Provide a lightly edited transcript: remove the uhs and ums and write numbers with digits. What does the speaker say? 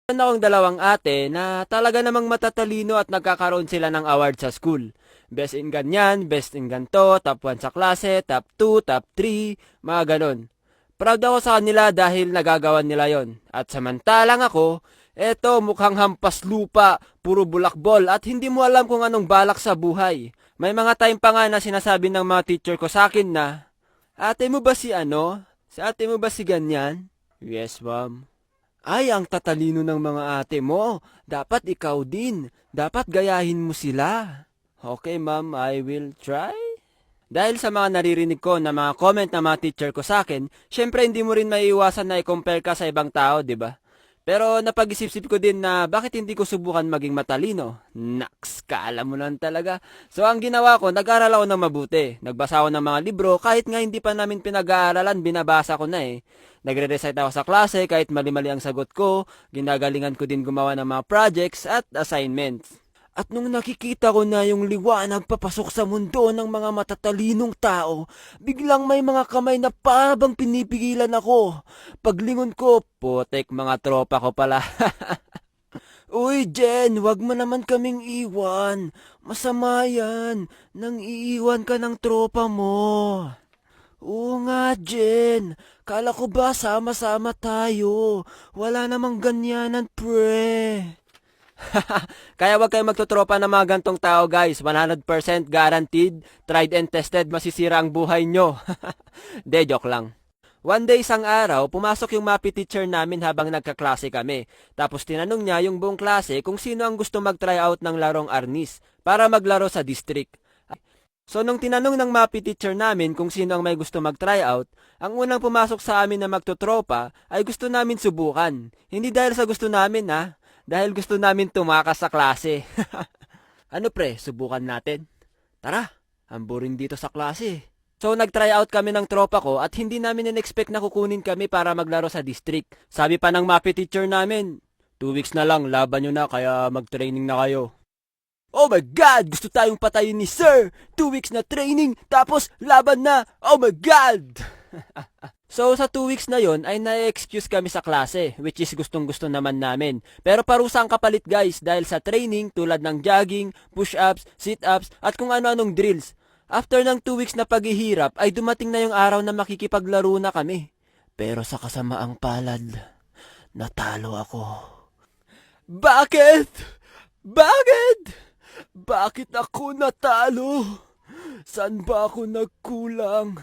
Meron akong dalawang ate na talaga namang matatalino at nagkakaroon sila ng award sa school. Best in ganyan, best in ganto, top 1 sa klase, top 2, top 3, mga ganon. Proud ako sa kanila dahil nagagawan nila yon. At samantalang ako, eto mukhang hampas lupa, puro bulakbol at hindi mo alam kung anong balak sa buhay. May mga time pa nga na sinasabi ng mga teacher ko sa akin na, ate mo ba si ano? Si ate mo ba si ganyan? Yes, ma'am. Ay, ang tatalino ng mga ate mo. Dapat ikaw din. Dapat gayahin mo sila. Okay, ma'am, I will try. Dahil sa mga naririnig ko na mga comment ng mga teacher ko sa akin, syempre hindi mo rin maiiwasan na i-compare ka sa ibang tao, di ba? Pero napag-isip-isip ko din na bakit hindi ko subukan maging matalino. Naks, kaalam mo lang talaga. So ang ginawa ko, nag-aral ako ng mabuti. Nagbasa ako ng mga libro, kahit nga hindi pa namin pinag-aaralan, binabasa ko na eh. Nagre-recite ako sa klase kahit mali-mali ang sagot ko, ginagalingan ko din gumawa ng mga projects at assignments. At nung nakikita ko na yung liwanag papasok sa mundo ng mga matatalinong tao, biglang may mga kamay na parabang pinipigilan ako. Paglingon ko, putek mga tropa ko pala. Uy, Jen, wag mo naman kaming iwan. Masama yan. Nang iiwan ka ng tropa mo. Oo nga, Jen. Kala ko ba sama-sama tayo? Wala namang ganyanan, pre. Kaya wag kayong magtutropa ng mga gantong tao guys. 100% guaranteed, tried and tested, masisira ang buhay nyo. De, joke lang. One day isang araw, pumasok yung MAPI teacher namin habang nagkaklase kami. Tapos tinanong niya yung buong klase kung sino ang gusto mag-try out ng larong Arnis para maglaro sa district. So nung tinanong ng MAPI teacher namin kung sino ang may gusto mag-try out, ang unang pumasok sa amin na magtutropa ay gusto namin subukan. Hindi dahil sa gusto namin dahil gusto namin tumakas sa klase. Ano pre, subukan natin? Tara, ang boring dito sa klase. So nag-try out kami ng tropa ko at hindi namin in-expect na kukunin kami para maglaro sa district. Sabi pa ng MAPI teacher namin, 2 weeks na lang, laban nyo na kaya mag-training na kayo. Oh my God! Gusto tayong patayin ni Sir! 2 weeks na training, tapos laban na! Oh my God! So sa 2 weeks na yon ay na-excuse kami sa klase, which is gustong gusto naman namin. Pero parusa ang kapalit guys dahil sa training tulad ng jogging, push-ups, sit-ups at kung ano-anong drills. After ng 2 weeks na paghihirap ay dumating na yung araw na makikipaglaro na kami. Pero sa kasamaang palad, natalo ako. Bakit? Bakit? Bakit ako natalo? Saan ba ako nagkulang?